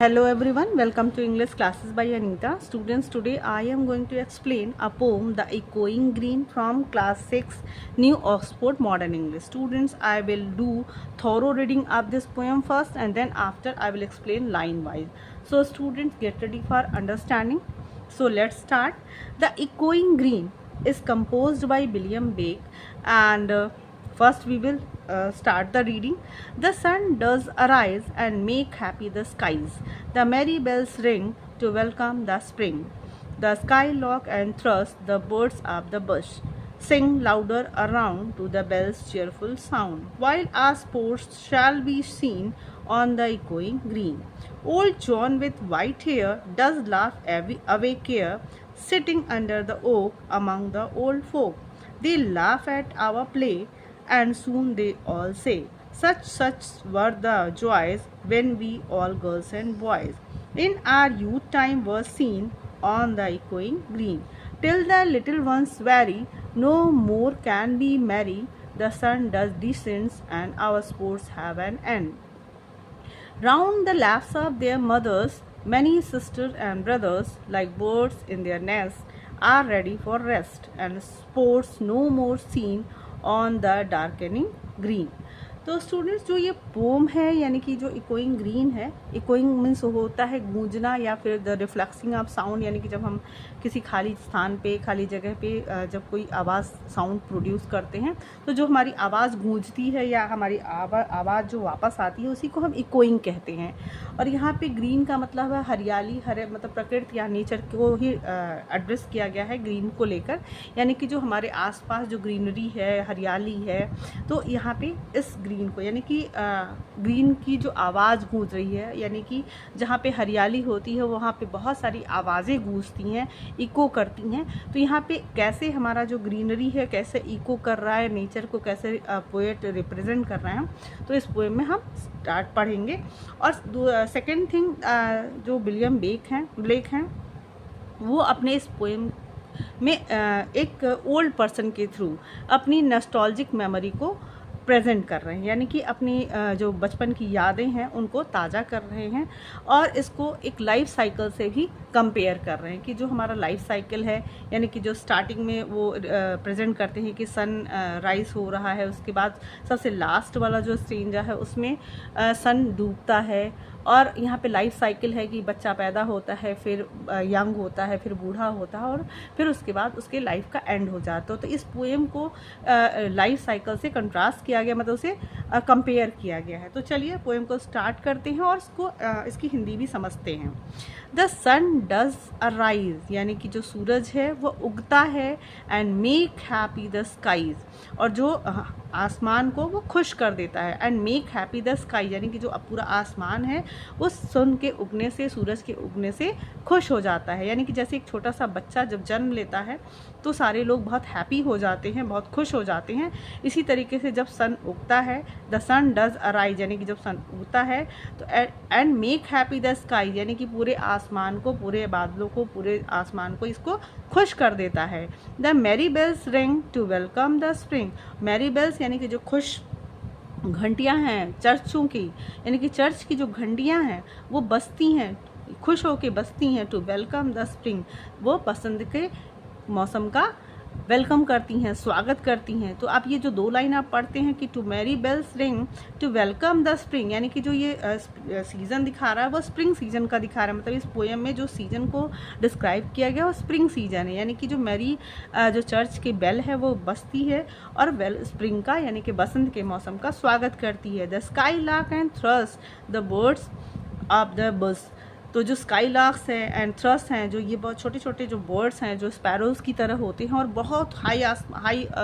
Hello everyone, welcome to English classes by Anita. Students, today I am going to explain a poem, The Echoing Green, from class 6 New Oxford Modern English. Students, I will do thorough reading of this poem first and then after I will explain line wise. So students, get ready for understanding. So let's start. The Echoing Green is composed by William Blake and first we will start the reading. The sun does arise and make happy the skies. The merry bells ring to welcome the spring. The skylark and thrush, the birds of the bush, sing louder around to the bell's cheerful sound, while our sports shall be seen on the echoing green. Old John with white hair does laugh away care, sitting under the oak among the old folk. They laugh at our play, and soon they all say, such were the joys when we all girls and boys in our youth time were seen on the echoing green. Till the little ones vary, no more can be merry. The sun does descends and our sports have an end. Round the laps of their mothers, many sisters and brothers, like birds in their nests, are ready for rest, and sports no more seen on the darkening green. तो students, जो ये pome है यानी कि जो echoing green है, echoing means होता है गूंजना या फिर द रिफ्लेक्सिंग ऑफ साउंड, यानी कि जब हम किसी खाली स्थान पे, खाली जगह पे जब कोई आवाज़ साउंड प्रोड्यूस करते हैं तो जो हमारी आवाज़ गूंजती है या हमारी आवाज़ जो वापस आती है उसी को हम इकोइंग कहते हैं. और यहाँ पे ग्रीन का मतलब है हरियाली, हरे मतलब प्रकृति या नेचर को ही एड्रेस किया गया है ग्रीन को लेकर, यानी कि जो हमारे आसपास जो ग्रीनरी है, हरियाली है, तो यहाँ पे इस ग्रीन को यानी कि ग्रीन की जो आवाज़ गूंज रही है, यानी कि जहाँ पे हरियाली होती है वहाँ पे बहुत सारी आवाज़ें गूंजती हैं, इको करती हैं. तो यहाँ पे कैसे हमारा जो ग्रीनरी है कैसे इको कर रहा है, नेचर को कैसे पोएट रिप्रेजेंट कर रहे हैं, तो इस पोएम में हम स्टार्ट पढ़ेंगे. और सेकेंड थिंग, जो विलियम ब्लेक हैं वो अपने इस पोएम में एक ओल्ड पर्सन के थ्रू अपनी नॉस्टैल्जिक मेमोरी को प्रेजेंट कर रहे हैं, यानी कि अपनी जो बचपन की यादें हैं उनको ताज़ा कर रहे हैं और इसको एक लाइफ साइकिल से भी कंपेयर कर रहे हैं कि जो हमारा लाइफ साइकिल है, यानी कि जो स्टार्टिंग में वो प्रेजेंट करते हैं कि सन राइज हो रहा है, उसके बाद सबसे लास्ट वाला जो स्टेंज है उसमें सन डूबता है, और यहाँ पे लाइफ साइकिल है कि बच्चा पैदा होता है, फिर यंग होता है, फिर बूढ़ा होता है और फिर उसके बाद उसके लाइफ का एंड हो जाता है. तो इस पोएम को लाइफ साइकिल से कंट्रास्ट किया गया, मतलब उसे कंपेयर किया गया है. तो चलिए पोएम को स्टार्ट करते हैं और इसकी हिंदी भी समझते हैं. द सन डज अराइज, यानी कि जो सूरज है वो उगता है, and make happy the skies, और जो आसमान को वो खुश कर देता है. And make happy the sky, यानी कि जो पूरा आसमान है वो सन के उगने से, सूरज के उगने से खुश हो जाता है. यानी कि जैसे एक छोटा सा बच्चा जब जन्म लेता है तो सारे लोग बहुत हैप्पी हो जाते हैं, बहुत खुश हो जाते हैं. इसी तरीके से जब सन उगता है, द सन डज अराइज, यानी कि जब सन उगता है तो and make happy the sky, यानी कि पूरे आसमान को, पूरे बादलों को, पूरे आसमान को इसको खुश कर देता है. The merry bells ring to welcome the spring, merry bells यानी कि जो खुश घंटियां हैं चर्चों की, यानी कि चर्च की जो घंटियां हैं वो बजती हैं, खुश होके बजती हैं. टू वेलकम द स्प्रिंग, वो बसंत के मौसम का वेलकम करती हैं, स्वागत करती हैं. तो आप ये जो दो लाइन आप पढ़ते हैं कि to merry bells ring to welcome the spring, यानी कि जो ये सीज़न दिखा रहा है वो स्प्रिंग सीजन का दिखा रहा है. मतलब इस पोएम में जो सीजन को डिस्क्राइब किया गया वो स्प्रिंग सीजन है, यानी कि जो मैरी जो चर्च की बेल है वो बजती है और वेल स्प्रिंग का यानी कि बसंत के मौसम का स्वागत करती है. The skylark and thrush the birds of the bush, तो जो स्काई लार्क्स हैं एंड थ्रस हैं, जो ये बहुत छोटे छोटे जो बर्ड्स हैं जो स्पैरोज की तरह होते हैं और बहुत हाई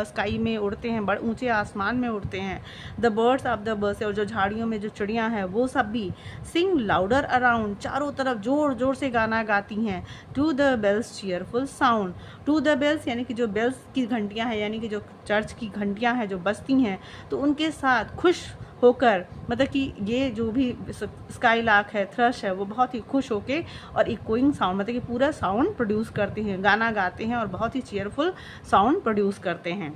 स्काई में उड़ते हैं, बड़े ऊंचे आसमान में उड़ते हैं. द बर्ड्स ऑफ द बस, और जो झाड़ियों में जो चिड़ियां हैं वो सब भी सिंग लाउडर अराउंड, चारों तरफ जोर जोर से गाना गाती हैं. To the bells cheerful sound, to the bells यानी कि जो बेल्स की घंटियाँ हैं, यानी कि जो चर्च की घंटियाँ हैं जो बजती हैं, तो उनके साथ खुश होकर, मतलब कि ये जो भी स्काई लार्क है, थ्रश है, वो बहुत ही खुश होके और इकोइंग साउंड, मतलब कि पूरा साउंड प्रोड्यूस करते हैं, गाना गाते हैं और बहुत ही चीयरफुल साउंड प्रोड्यूस करते हैं.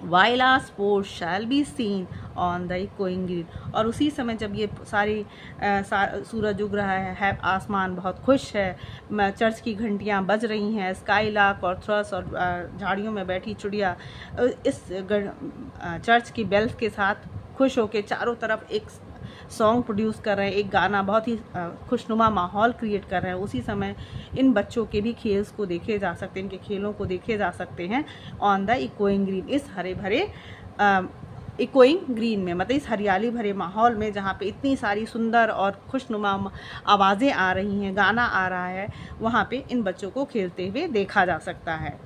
while our sports shall be seen on the echoing green। और उसी समय जब ये सारी सूरज उग रहा है, आसमान बहुत खुश है, चर्च की घंटियाँ बज रही हैं, स्काई लार्क और थ्रस और झाड़ियों में बैठी चिड़िया इस चर्च की बेल्स के साथ खुश होकर चारों तरफ एक सॉन्ग प्रोड्यूस कर रहे हैं, एक गाना बहुत ही खुशनुमा माहौल क्रिएट कर रहे हैं। उसी समय इन बच्चों के भी खेल्स को देखे जा सकते हैं, इनके खेलों को देखे जा सकते हैं ऑन द इकोइंग ग्रीन, इस हरे भरे इकोइंग ग्रीन में, मतलब इस हरियाली भरे माहौल में जहाँ पे इतनी सारी सुंदर और खुशनुमा आवाज़ें आ रही हैं, गाना आ रहा है, वहाँ पे इन बच्चों को खेलते हुए देखा जा सकता है।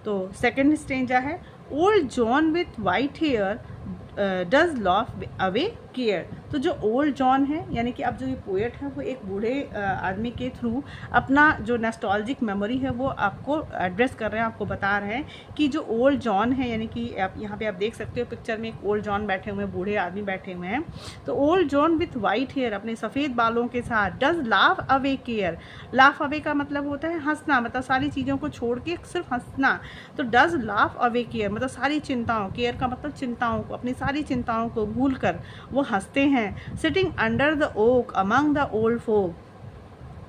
तो सेकंड स्टेंजा है, old John with white hair does laugh away care. तो जो ओल्ड जॉन है, यानी कि अब जो ये पोएट है, वो एक बूढ़े आदमी के थ्रू अपना जो नॉस्टैल्जिक मेमोरी है वो आपको एड्रेस कर रहे हैं, आपको बता रहे हैं कि जो ओल्ड जॉन है, यानी कि आप यहाँ पे आप देख सकते हो पिक्चर में एक ओल्ड जॉन बैठे हुए हैं, बूढ़े आदमी बैठे हुए हैं। तो old John with white hair, अपने सफ़ेद बालों के साथ, does laugh away care. Laugh away का मतलब होता है हंसना, मतलब सारी चीज़ों को छोड़ के सिर्फ हंसना। तो डज लाफ अवे केयर मतलब सारी चिंताओं, केयर का मतलब चिंताओं को, अपनी सारी चिंताओं को भूल कर वो हंसते हैं। Sitting under the oak among the old folk,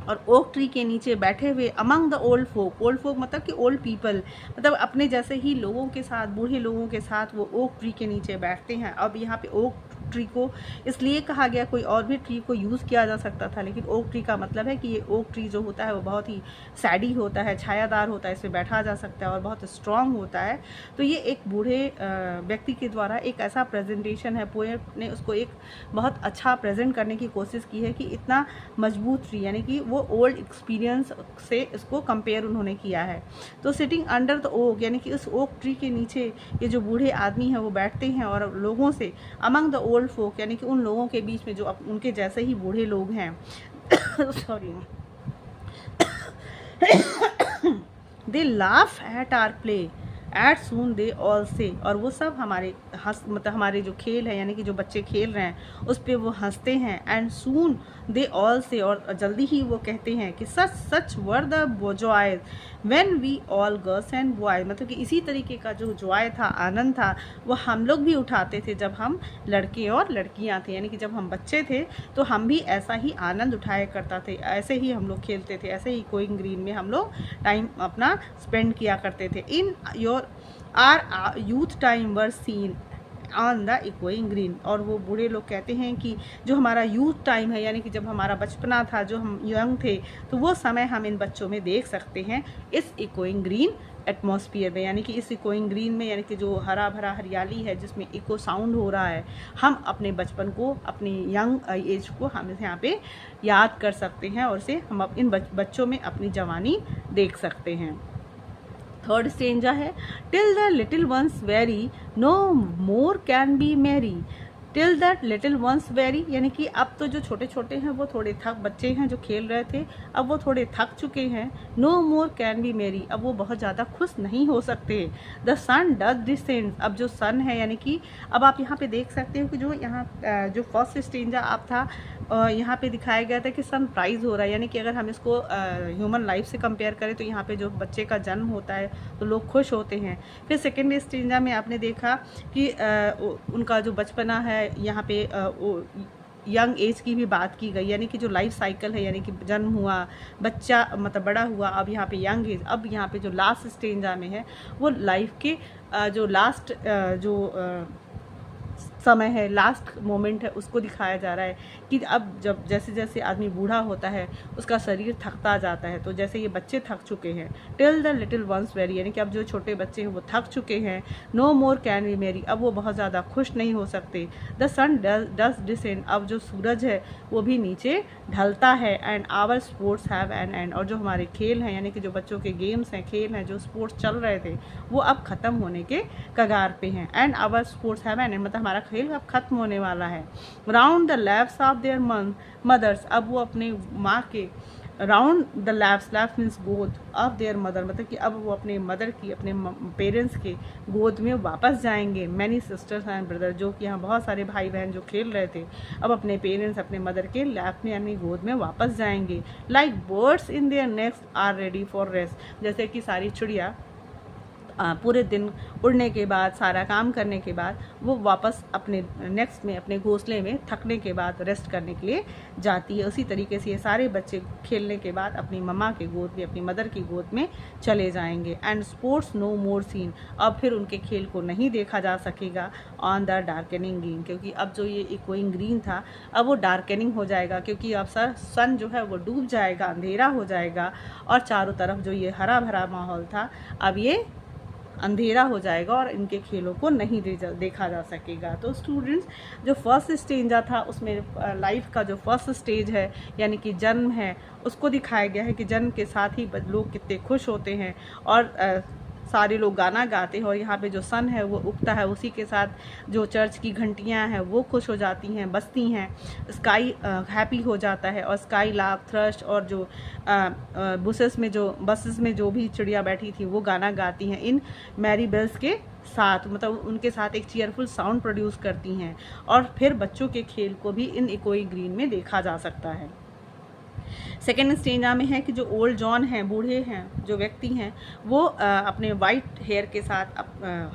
और ओक ट्री के नीचे बैठे हुए among the old folk, old folk मतलब कि ओल्ड पीपल, मतलब अपने जैसे ही लोगों के साथ, बूढ़े लोगों के साथ वो ओक ट्री के नीचे बैठते हैं। अब यहाँ पे ओक ट्री को इसलिए कहा गया, कोई और भी ट्री को यूज़ किया जा सकता था, लेकिन ओक ट्री का मतलब है कि ये ओक ट्री जो होता है वो बहुत ही सैडी होता है, छायादार होता है, इसमें बैठा जा सकता है और बहुत स्ट्रांग होता है। तो ये एक बूढ़े व्यक्ति के द्वारा एक ऐसा प्रेजेंटेशन है, पोएट ने उसको एक बहुत अच्छा प्रेजेंट करने की कोशिश की है कि इतना मजबूत ट्री, यानी कि वो ओल्ड एक्सपीरियंस से इसको कंपेयर उन्होंने किया है। तो सिटिंग अंडर द ओक, यानी कि उस ओक ट्री के नीचे ये जो बूढ़े आदमी हैं वो बैठते हैं और लोगों से, अमंग द ओल्ड फोक यानी कि उन लोगों के बीच में जो उनके जैसे ही बूढ़े लोग हैं sorry, they laugh at our play at soon they all say, और वो सब हमारे मतलब हमारे जो खेल है, यानी कि जो बच्चे खेल रहे हैं उस पर वो हंसते हैं। And soon they all say, और जल्दी ही वो कहते हैं कि such such were the joy when we all girls and boy, मतलब कि इसी तरीके का जो जॉय था, आनंद था, वो हम लोग भी उठाते थे जब हम लड़के और लड़कियां थे, यानी कि जब हम बच्चे थे तो हम भी ऐसा ही आनंद उठाया करता थे, ऐसे ही हम लोग खेलते थे, ऐसे ही इकोइंग ग्रीन में हम लोग टाइम अपना स्पेंड किया करते थे। In your our youth time were seen on the echoing green, और वो बूढ़े लोग कहते हैं कि जो हमारा यूथ टाइम है, यानी कि जब हमारा बचपना था, जो हम यंग थे, तो वो समय हम इन बच्चों में देख सकते हैं इस इकोइंग ग्रीन एटमॉस्फेयर में, यानी कि इस इकोइंग ग्रीन में, यानी कि जो हरा भरा हरियाली है जिसमें इको साउंड हो रहा है, हम अपने बचपन को, अपनी यंग एज को हम यहाँ पे याद कर सकते हैं और इसे हम इन बच्चों में अपनी जवानी देख सकते हैं। थर्ड स्टेंजा है, till the little ones weary no more can be merry. Till that little ones weary, यानी कि अब तो जो छोटे छोटे हैं वो थोड़े बच्चे हैं जो खेल रहे थे, अब वो थोड़े थक चुके हैं। नो मोर कैन बी मेरी, अब वो बहुत ज़्यादा खुश नहीं हो सकते। द सन डज डिसेंड, अब जो सन है, यानी कि अब आप यहाँ पे देख सकते हो कि जो यहाँ जो फर्स्ट स्टेंजा आप था, यहाँ पे दिखाया गया था कि सनराइज हो रहा है, यानी कि अगर हम इसको ह्यूमन लाइफ से कंपेयर करें तो यहाँ पे जो बच्चे का जन्म होता है तो लोग खुश होते हैं। फिर सेकेंड स्टेंजा में आपने देखा कि उनका जो बचपना है, यहाँ पे यंग एज की भी बात की गई, यानी कि जो लाइफ साइकिल है, यानी कि जन्म हुआ, बच्चा मतलब बड़ा हुआ, अब यहाँ पे यंग एज, अब यहाँ पे जो लास्ट स्टेंजा में है वो लाइफ के जो लास्ट जो समय है, लास्ट मोमेंट है, उसको दिखाया जा रहा है कि अब जब जैसे जैसे आदमी बूढ़ा होता है उसका शरीर थकता जाता है, तो जैसे ये बच्चे थक चुके हैं। Till the little ones weary, यानी कि अब जो छोटे बच्चे हैं वो थक चुके हैं। No more can be merry, अब वो बहुत ज़्यादा खुश नहीं हो सकते। द सन डज डिसेंड, अब जो सूरज है वो भी नीचे ढलता है। And our sports have an end, और जो हमारे खेल हैं, यानी कि जो बच्चों के गेम्स हैं, खेल हैं, जो स्पोर्ट्स चल रहे थे वो अब ख़त्म होने के कगार पे हैं। And our sports have an end, मतलब हमारा खेल अब खत्म होने वाला है। Round the laps of their mothers, अब वो अपने माँ के round the laps, laps means गोद ऑफ देयर मदर, मतलब कि अब वो अपने मदर की, अपने पेरेंट्स के गोद में वापस जाएंगे। मैनी सिस्टर्स एंड ब्रदर, जो कि यहाँ बहुत सारे भाई बहन जो खेल रहे थे अब अपने पेरेंट्स, अपने मदर के लैप में यानी गोद में वापस जाएंगे। Like birds in their nest are ready for rest, जैसे कि सारी चिड़िया पूरे दिन उड़ने के बाद, सारा काम करने के बाद वो वापस अपने नेक्स्ट में अपने घोंसले में थकने के बाद रेस्ट करने के लिए जाती है। उसी तरीके से ये सारे बच्चे खेलने के बाद अपनी मम्मा के गोद में, अपनी मदर की गोद में चले जाएंगे। And sports no more seen, अब फिर उनके खेल को नहीं देखा जा सकेगा ऑन द डार्कनिंग ग्रीन, क्योंकि अब जो ये इकोइंग ग्रीन था अब वो डार्कनिंग हो जाएगा, क्योंकि अब सन जो है वो डूब जाएगा, अंधेरा हो जाएगा और चारों तरफ जो ये हरा भरा माहौल था अब ये अंधेरा हो जाएगा और इनके खेलों को नहीं देखा जा सकेगा। तो स्टूडेंट्स, जो फर्स्ट स्टेज था उसमें लाइफ का जो फर्स्ट स्टेज है यानी कि जन्म है उसको दिखाया गया है कि जन्म के साथ ही लोग कितने खुश होते हैं और सारे लोग गाना गाते हैं और यहाँ पे जो सन है वो उगता है, उसी के साथ जो चर्च की घंटियाँ हैं वो खुश हो जाती हैं, बजती हैं, स्काई हैप्पी हो जाता है और स्काई लार्क, थ्रश और जो बसेस में जो भी चिड़िया बैठी थी वो गाना गाती हैं इन मैरी बेल्स के साथ, मतलब उनके साथ एक चीयरफुल साउंड प्रोड्यूस करती हैं। और फिर बच्चों के खेल को भी इन इकोइंग ग्रीन में देखा जा सकता है। सेकेंड स्टेंजा में है कि जो ओल्ड जॉन हैं, बूढ़े हैं, जो व्यक्ति हैं वो अपने वाइट हेयर के साथ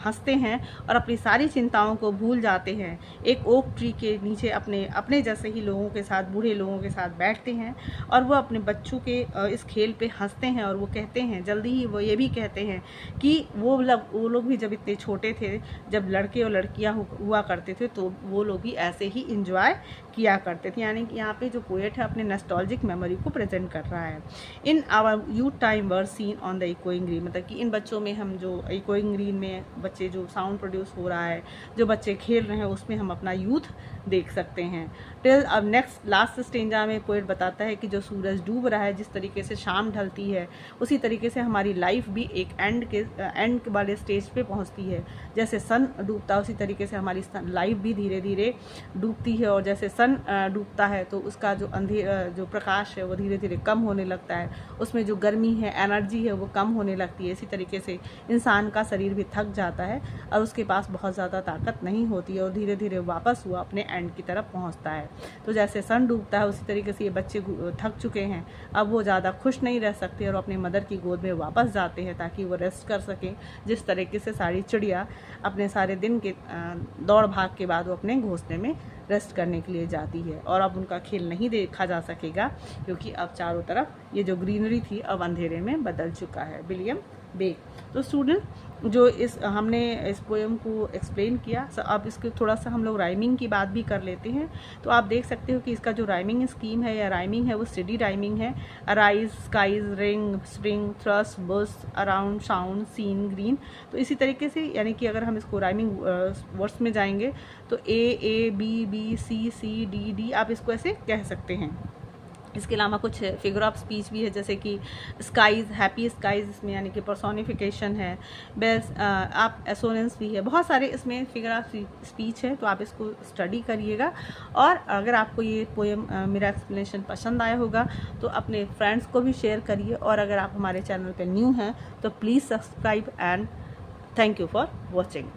हंसते हैं और अपनी सारी चिंताओं को भूल जाते हैं। एक ओक ट्री के नीचे अपने जैसे ही लोगों के साथ, बूढ़े लोगों के साथ बैठते हैं और वो अपने बच्चों के इस खेल पे हंसते हैं और वो कहते हैं, जल्दी ही वो ये भी कहते हैं कि वो लोग भी जब इतने छोटे थे, जब लड़के और लड़कियाँ हुआ करते थे तो वो लोग भी ऐसे ही इंजॉय किया करते थे। यानी कि यहाँ पे जो पोएट है अपने नॉस्टैल्जिक मेमोरी को प्रेजेंट कर रहा है। In our youth time were seen on the echoing green, मतलब कि इन बच्चों में हम जो इकोइंग ग्रीन में बच्चे जो साउंड प्रोड्यूस हो रहा है, जो बच्चे खेल रहे हैं उसमें हम अपना यूथ देख सकते हैं। टिल अब नेक्स्ट लास्ट स्टेंजा में पोएट बताता है कि जो सूरज डूब रहा है, जिस तरीके से शाम ढलती है उसी तरीके से हमारी लाइफ भी एक एंड वाले स्टेज पे पहुंचती है। जैसे सन डूबता है उसी तरीके से हमारी लाइफ भी धीरे धीरे डूबती है और जैसे सन डूबता है तो उसका जो प्रकाश है वो धीरे धीरे कम होने लगता है, उसमें जो गर्मी है, एनर्जी है वो कम होने लगती है। इसी तरीके से इंसान का शरीर भी थक जाता है और उसके पास बहुत ज़्यादा ताकत नहीं होती है और धीरे धीरे वापस वो अपने एंड की तरफ पहुंचता है। तो जैसे सन डूबता है उसी तरीके से ये बच्चे थक चुके हैं, अब वो ज़्यादा खुश नहीं रह सकते और अपने मदर की गोद में वापस जाते हैं ताकि वो रेस्ट कर सकें। जिस तरीके से सारी चिड़िया अपने सारे दिन के दौड़ भाग के बाद वो अपने घोंसले में रेस्ट करने के लिए जाती है और अब उनका खेल नहीं देखा जा सकेगा क्योंकि अब चारों तरफ ये जो ग्रीनरी थी अब अंधेरे में बदल चुका है। William bake. तो स्टूडेंट, जो हमने इस पोएम को एक्सप्लेन किया, अब इसके थोड़ा सा हम लोग राइमिंग की बात भी कर लेते हैं। तो आप देख सकते हो कि इसका जो राइमिंग स्कीम है या राइमिंग है वो स्टडी राइमिंग है। Arise, skies, ring, spring, thrush, bush, around, sound, seen, green. तो इसी तरीके से यानी कि अगर हम इसको राइमिंग वर्ड्स में जाएंगे तो A B B C C D D आप इसको ऐसे कह सकते हैं। इसके अलावा कुछ फिगर ऑफ स्पीच भी है जैसे कि स्काइज, हैप्पी स्काइज, इसमें यानी कि पर्सोनिफिकेशन है। बेस्ट आप एसोनेंस भी है, बहुत सारे इसमें फिगर ऑफ स्पीच है। तो आप इसको स्टडी करिएगा और अगर आपको ये पोएम मेरा एक्सप्लेनेशन पसंद आया होगा तो अपने फ्रेंड्स को भी शेयर करिए और अगर आप हमारे चैनल पर न्यू हैं तो please subscribe and thank you for watching.